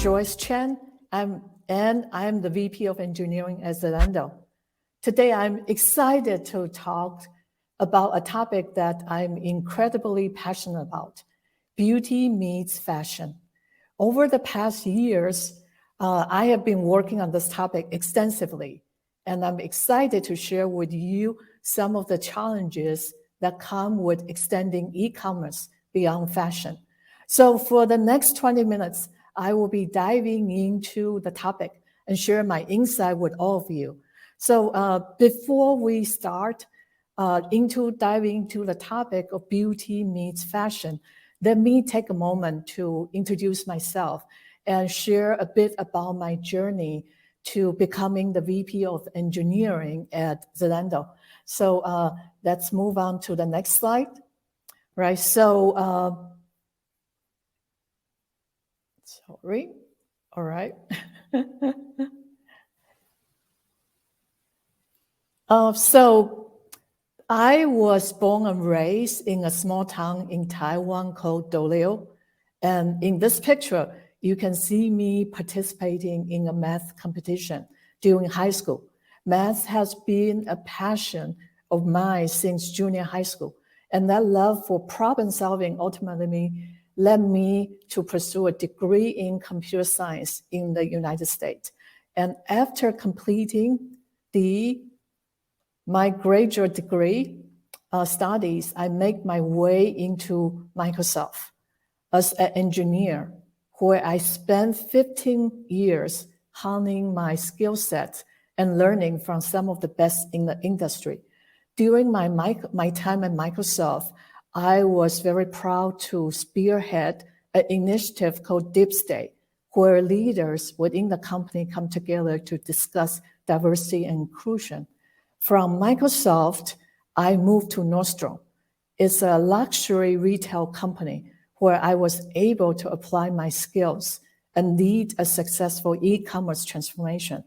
Joyce Chen, I'm the VP of Engineering at Zalando. Today, I'm excited to talk about a topic that I'm incredibly passionate about: beauty meets fashion. Over the past years, I have been working on this topic extensively, and I'm excited to share with you some of the challenges that come with extending e-commerce beyond fashion. So for the next 20 minutes, I will be diving into the topic and share my insight with all of you. So before we start diving into the topic of beauty meets fashion, let me take a moment to introduce myself and share a bit about my journey to becoming the VP of Engineering at Zalando. So let's move on to the next slide. Right, so, sorry, all right. So I was born and raised in a small town in Taiwan called Dolio. And in this picture, you can see me participating in a math competition during high school. Math has been a passion of mine since junior high school. And that love for problem solving ultimately led me to pursue a degree in computer science in the United States. And after completing my graduate degree studies, I made my way into Microsoft as an engineer, where I spent 15 years honing my skill set and learning from some of the best in the industry. During my time at Microsoft, I was very proud to spearhead an initiative called Deep State, where leaders within the company come together to discuss diversity and inclusion. From Microsoft, I moved to Nordstrom. It's a luxury retail company where I was able to apply my skills and lead a successful e-commerce transformation.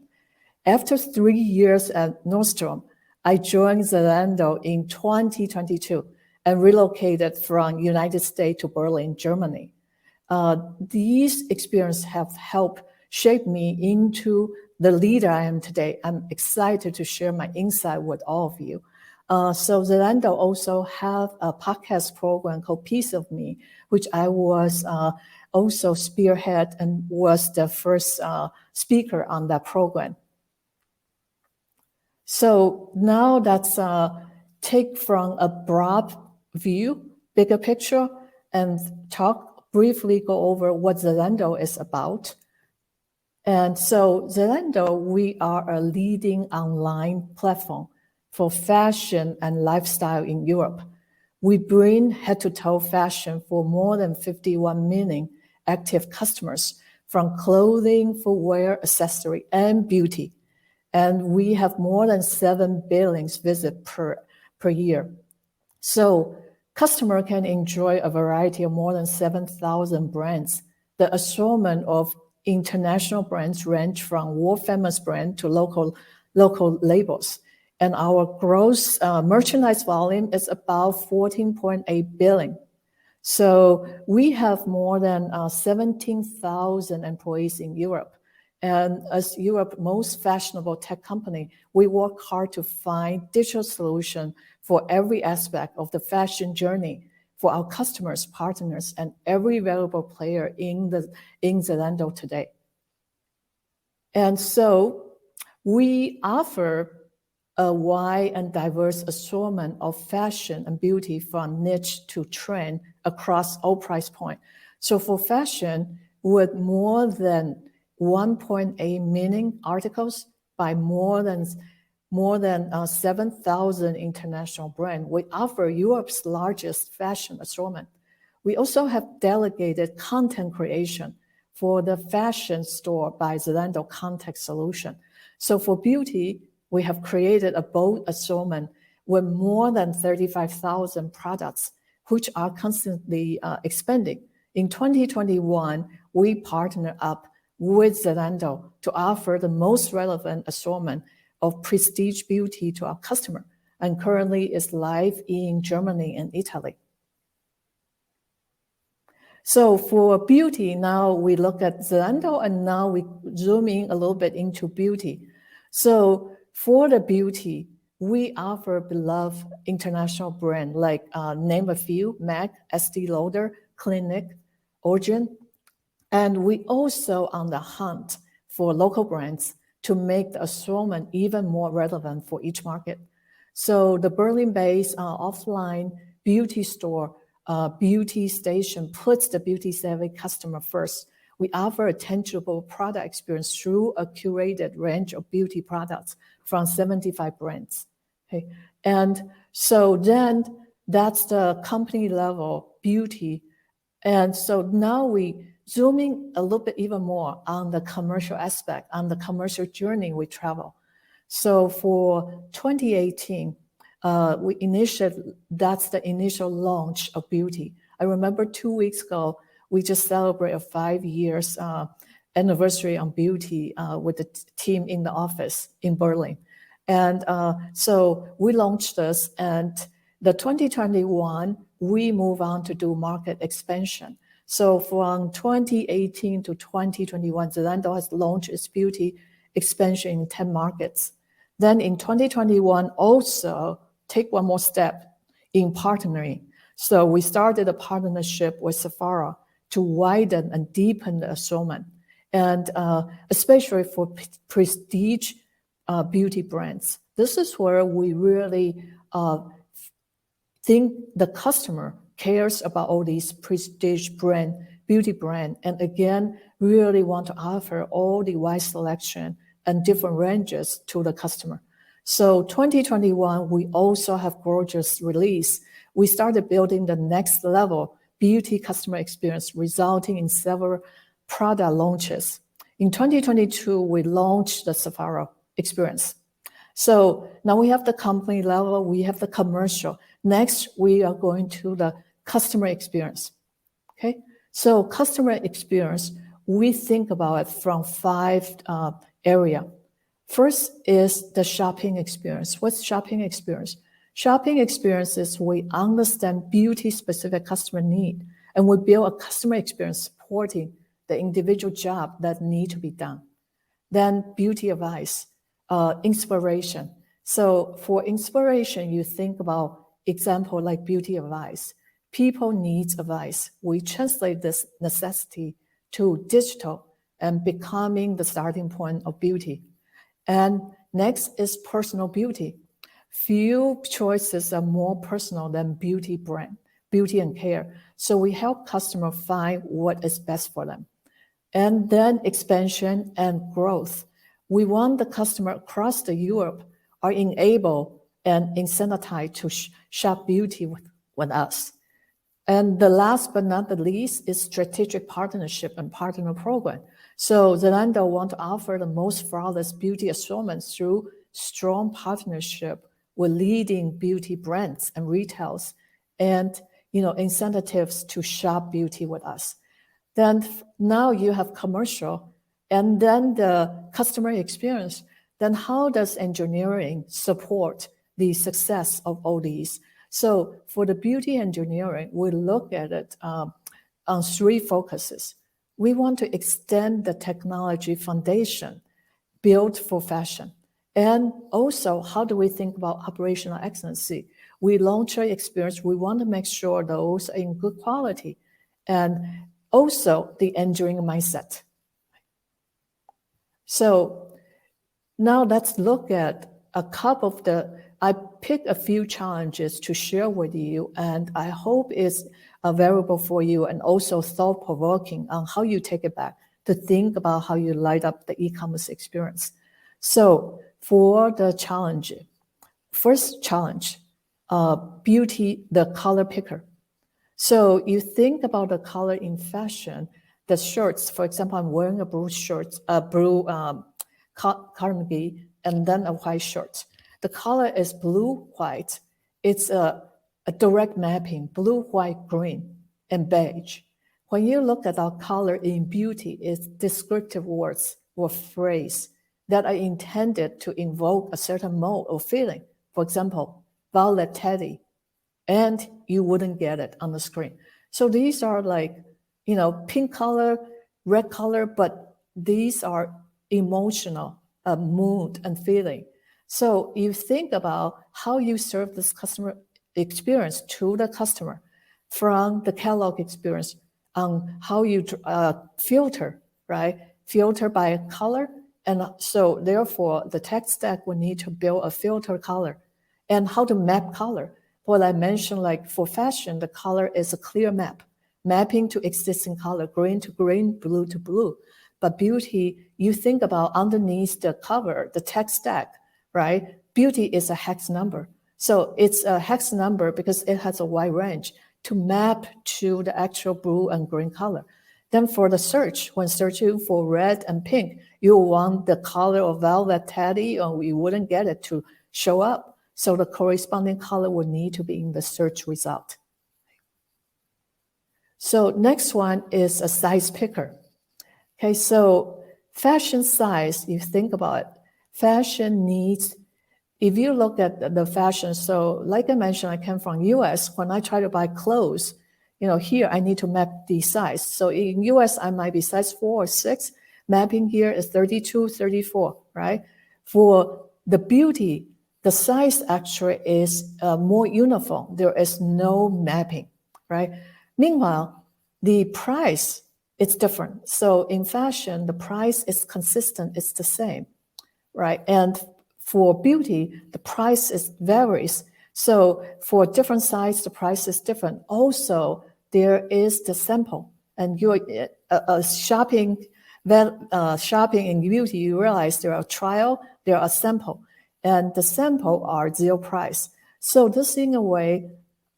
After 3 years at Nordstrom, I joined Zalando in 2022 and relocated from United States to Berlin, Germany. These experiences have helped shape me into the leader I am today. I'm excited to share my insight with all of you. So Zalando also have a podcast program called Piece of Me, which I was also spearhead and was the first speaker on that program. So now let's take from a broad view, bigger picture, and briefly go over what Zalando is about. And so Zalando, we are a leading online platform for fashion and lifestyle in Europe. We bring head-to-toe fashion for more than 51 million active customers, from clothing, footwear, accessory, and beauty. And we have more than 7 billion visits per year. So customer can enjoy a variety of more than 7,000 brands. The assortment of international brands range from world-famous brands to local labels. And our gross merchandise volume is about 14.8 billion. So we have more than 17,000 employees in Europe. And as Europe's most fashionable tech company, we work hard to find digital solutions for every aspect of the fashion journey for our customers, partners, and every valuable player in Zalando today. And so we offer a wide and diverse assortment of fashion and beauty, from niche to trend, across all price points. So for fashion, with more than 1.8 million articles by more than 7,000 international brands, we offer Europe's largest fashion assortment. We also have delegated content creation for the fashion store by Zalando Content Solution. So for beauty, we have created a bold assortment with more than 35,000 products, which are constantly expanding. In 2021, we partnered up with Zalando to offer the most relevant assortment of prestige beauty to our customer, and currently is live in Germany and Italy. So for beauty, now we look at Zalando, and now we zoom in a little bit into beauty. So for the beauty, we offer beloved international brand like name a few: MAC, Estee Lauder, Clinique, Origin. And we also on the hunt for local brands to make the assortment even more relevant for each market. So the Berlin-based offline beauty store, Beauty Station, puts the beauty-savvy customer first. We offer a tangible product experience through a curated range of beauty products from 75 brands. Okay, and so then that's the company level beauty. And so now we zooming a little bit even more on the commercial aspect, on the commercial journey we travel. So for 2018, that's the initial launch of beauty. I remember 2 weeks ago, we just celebrated a 5 years anniversary on beauty with the team in the office in Berlin. And so we launched this, and the 2021, we move on to do market expansion. So from 2018 to 2021, Zalando has launched its beauty expansion in 10 markets. Then in 2021, also take one more step in partnering. So we started a partnership with Sephora to widen and deepen the assortment, and especially for prestige beauty brands. This is where we really think the customer cares about all these prestige brand, beauty brand, and again, really want to offer all the wide selection and different ranges to the customer. So 2021, we also have gorgeous release. We started building the next level beauty customer experience, resulting in several product launches. In 2022, we launched the Sephora experience. So now we have the company level, we have the commercial. Next, we are going to the customer experience. Okay, so customer experience, we think about it from 5 areas. First is the shopping experience. What's shopping experience? Shopping experience is we understand beauty-specific customer need, and we build a customer experience supporting the individual job that need to be done. Then beauty advice, inspiration. So for inspiration, you think about example like beauty advice. People need advice. We translate this necessity to digital and becoming the starting point of beauty. And next is personal beauty. Few choices are more personal than beauty brand, beauty and care. So we help customers find what is best for them. And then expansion and growth. We want the customer across the Europe are enabled and incentivized to shop beauty with us. And the last but not the least is strategic partnership and partner program. So Zalando want to offer the most flawless beauty assortment through strong partnership with leading beauty brands and retails, and incentives to shop beauty with us. Then now you have commercial, and then the customer experience. Then how does engineering support the success of all these? So for the beauty engineering, we look at it on 3 focuses. We want to extend the technology foundation built for fashion. And also, how do we think about operational excellence? We launch our experience, we want to make sure those are in good quality. And also the engineering mindset. So now let's look at a couple of I picked a few challenges to share with you, and I hope it's available for you and also thought-provoking on how you take it back to think about how you light up the e-commerce experience. So for the challenge, first challenge, beauty, the color picker. So you think about the color in fashion, the shirts, for example, I'm wearing a blue shirt, a blue carnegie, and then a white shirt. The color is blue, white. It's a direct mapping, blue, white, green, and beige. When you look at our color in beauty, it's descriptive words or phrase that are intended to invoke a certain mode or feeling. For example, violet teddy, and you wouldn't get it on the screen. So these are like pink color, red color, but these are emotional mood and feeling. So you think about how you serve this customer experience to the customer from the catalog experience on how you filter, right? Filter by color. And so therefore, the tech stack will need to build a filter color and how to map color. What I mentioned, like for fashion, the color is a clear map, mapping to existing color, green to green, blue to blue. But beauty, you think about underneath the cover, the tech stack, right? Beauty is a hex number. So it's a hex number because it has a wide range to map to the actual blue and green color. Then for the search, when searching for red and pink, you want the color of velvet teddy, or you wouldn't get it to show up. So the corresponding color would need to be in the search result. So next one is a size picker. Okay, so fashion size, you think about it, fashion needs, if you look at the fashion, so like I mentioned, I came from US, when I try to buy clothes, here I need to map the size. So in US, I might be size 4 or 6, mapping here is 32, 34, right? For the beauty, the size actually is more uniform. There is no mapping, right? Meanwhile, the price, it's different. So in fashion, the price is consistent, it's the same, right? And for beauty, the price varies. So for different size, the price is different. Also, there is the sample. And you're shopping in beauty, you realize there are trial, there are sample. And the sample are zero price. So this, in a way,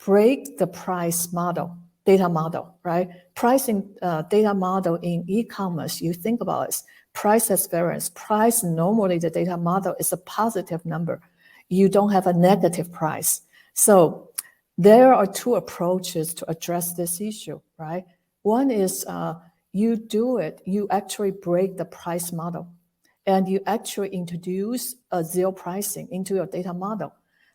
break the price model, data model, right? Pricing data model in e-commerce, you think about it, price as variance. Price, normally the data model is a positive number. You don't have a negative price. So there are two approaches to address this issue, right? One is you actually break the price model and you actually introduce a zero pricing into your data model.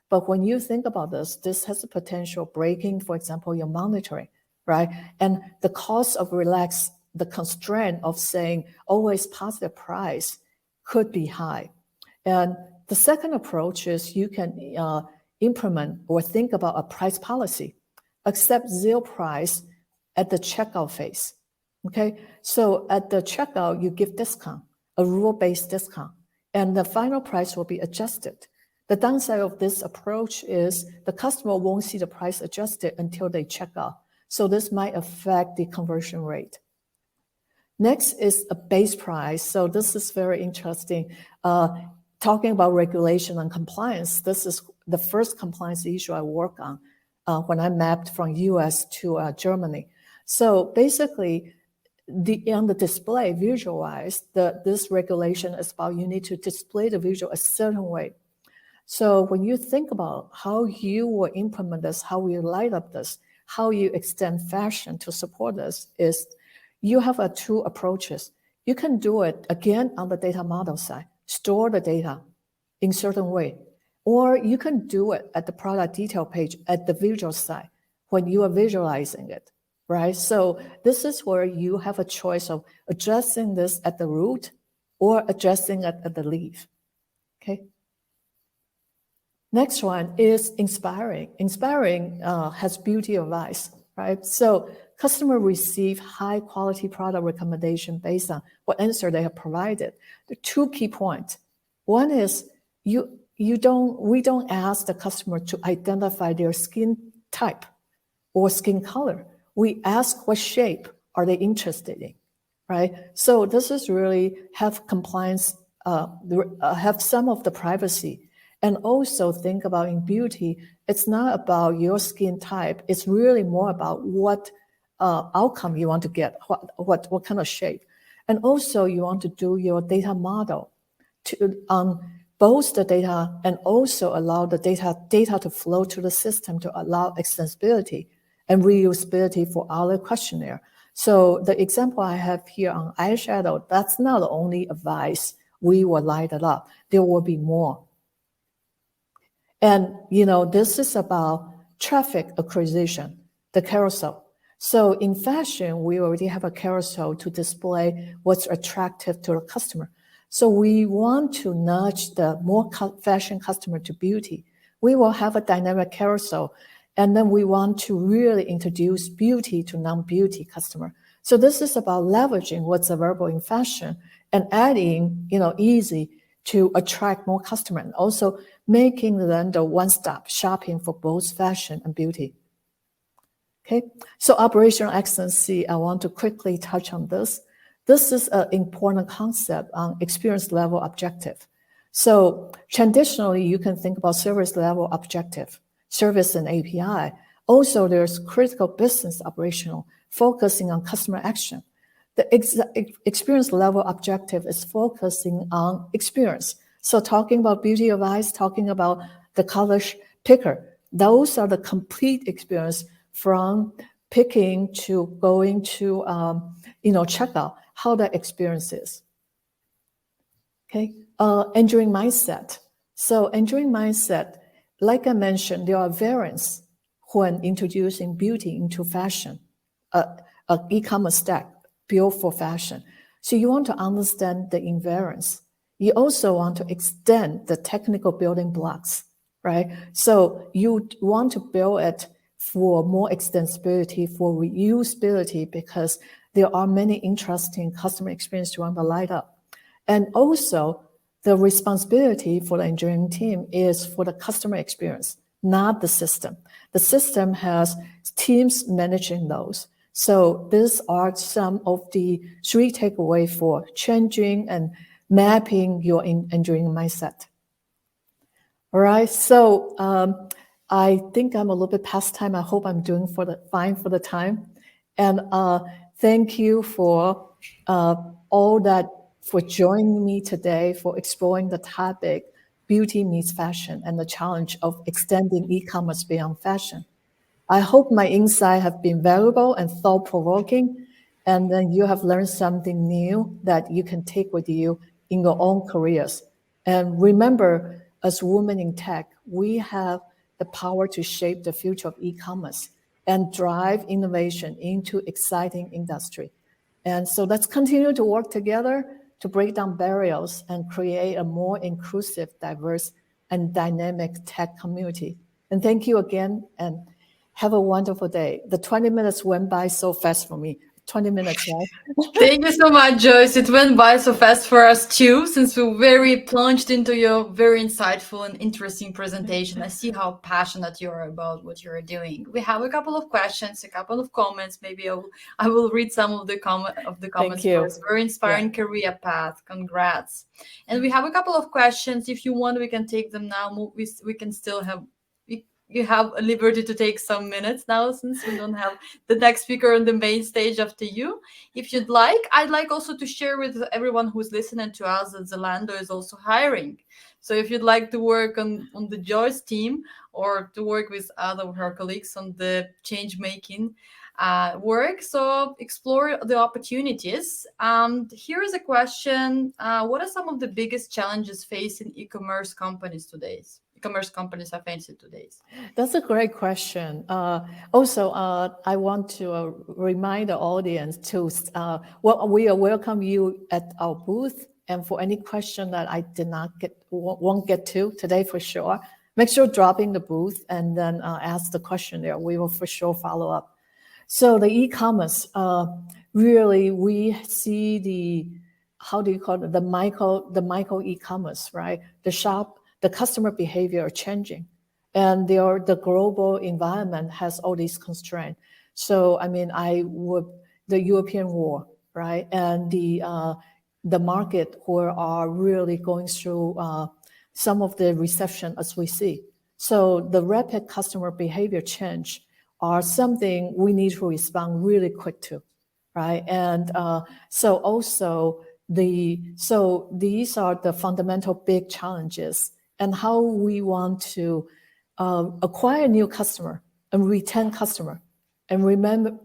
But when you think about this has the potential breaking, for example, your monitoring, right? And the cost of the constraint of saying always positive price could be high. And the second approach is you can implement or think about a price policy, accept zero price at the checkout phase. Okay, so at the checkout, you give discount, a rule-based discount, and the final price will be adjusted. The downside of this approach is the customer won't see the price adjusted until they check out. So this might affect the conversion rate. Next is a base price. So this is very interesting. Talking about regulation and compliance, this is the first compliance issue I work on when I mapped from US to Germany. So basically, on the display, visualize this regulation is about you need to display the visual a certain way. So when you think about how you will implement this, how you light up this, how you extend fashion to support this, is you have two approaches. You can do it again on the data model side, store the data in certain way, or you can do it at the product detail page at the visual side when you are visualizing it, right? So this is where you have a choice of addressing this at the root or addressing it at the leaf, okay? Next one is inspiring. Inspiring has beauty advice, right? So customers receive high quality product recommendation based on what answer they have provided. The two key points. One is we don't ask the customer to identify their skin type or skin color. We ask what shape are they interested in, right? So this is really have compliance, have some of the privacy. And also think about in beauty, it's not about your skin type. It's really more about what outcome you want to get, what kind of shape. And also you want to do your data model to both the data and also allow the data to flow to the system to allow extensibility and reusability for our questionnaire. So the example I have here on eyeshadow, that's not the only advice we will light it up. There will be more. And, this is about traffic acquisition, the carousel. So in fashion, we already have a carousel to display what's attractive to the customer. So we want to nudge the more fashion customer to beauty. We will have a dynamic carousel, and then we want to really introduce beauty to non-beauty customer. So this is about leveraging what's available in fashion and adding, easy to attract more customer, and also making the one-stop shopping for both fashion and beauty. Okay, so operational excellency, I want to quickly touch on this. This is an important concept on experience level objective. So traditionally, you can think about service level objective, service and API. Also, there's critical business operational, focusing on customer action. The experience level objective is focusing on experience. So talking about beauty of eyes, talking about the color picker, those are the complete experience from picking to going to checkout, how that experience is. Okay, enduring mindset. So enduring mindset, like I mentioned, there are variants when introducing beauty into fashion, an e-commerce stack built for fashion. So you want to understand the invariance. You also want to extend the technical building blocks, right? So you want to build it for more extensibility, for reusability, because there are many interesting customer experiences you want to light up. And also, the responsibility for the engineering team is for the customer experience, not the system. The system has teams managing those. So these are some of the 3 takeaways for changing and mapping your engineering mindset. All right, so I think I'm a little bit past time. I hope I'm doing fine for the time. And thank you for all that, for joining me today, for exploring the topic, beauty meets fashion, and the challenge of extending e-commerce beyond fashion. I hope my insights have been valuable and thought-provoking, and then you have learned something new that you can take with you in your own careers. And remember, as women in tech, we have the power to shape the future of e-commerce and drive innovation into exciting industry. And so let's continue to work together to break down barriers and create a more inclusive, diverse, and dynamic tech community. And thank you again, and have a wonderful day. The 20 minutes went by so fast for me. 20 minutes, right? Thank you so much, Joyce. It went by so fast for us too, since we very plunged into your very insightful and interesting presentation. I see how passionate you are about what you're doing. We have a couple of questions, a couple of comments. Maybe I will read some of the comments first. Very inspiring career path. Congrats. And we have a couple of questions. If you want, we can take them now. We can still have. You have a liberty to take some minutes now, since we don't have the next speaker on the main stage after you. If you'd like, I'd like also to share with everyone who's listening to us that Zalando is also hiring. So if you'd like to work on the Joyce team, or to work with other of her colleagues on the change-making work, so explore the opportunities. Here is a question. What are some of the biggest challenges facing e-commerce companies today? E-commerce companies are facing today? That's a great question. Also, I want to remind the audience to, we welcome you at our booth, and for any question that I won't get to today for sure, make sure drop in the booth and then ask the question there. We will for sure follow up. So the e-commerce, really, we see the, how do you call it, the micro e-commerce, right? The customer behavior are changing, and the global environment has all these constraints. So, I mean, the European war, right? And the market who are really going through some of the recession as we see. So the rapid customer behavior change are something we need to respond really quick to, right? And so also these are the fundamental big challenges, and how we want to acquire new customer and retain customer, and remain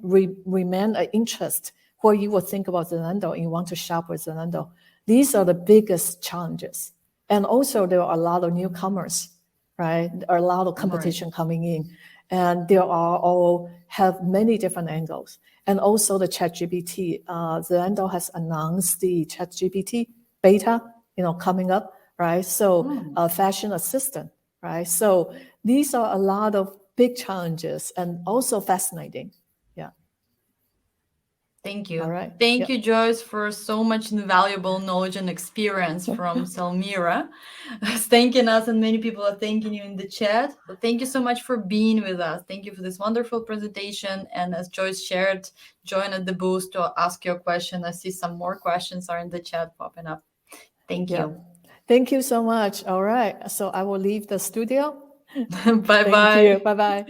an interest where you will think about Zalando and you want to shop with Zalando. These are the biggest challenges. And also there are a lot of newcomers, right? There are a lot of competition coming in. And there are all have many different angles. And also the ChatGPT, Zalando has announced the ChatGPT beta, coming up, right? So fashion assistant, right? So these are a lot of big challenges and also fascinating. Yeah. Thank you. All right. Thank you, Joyce, for so much invaluable knowledge and experience from Selmira. Thanking us, and many people are thanking you in the chat. So thank you so much for being with us. Thank you for this wonderful presentation. And as Joyce shared, join at the booth to ask your question. I see some more questions are in the chat popping up. Thank you. Thank you so much. All right. So I will leave the studio. Bye-bye. Thank you. Bye-bye.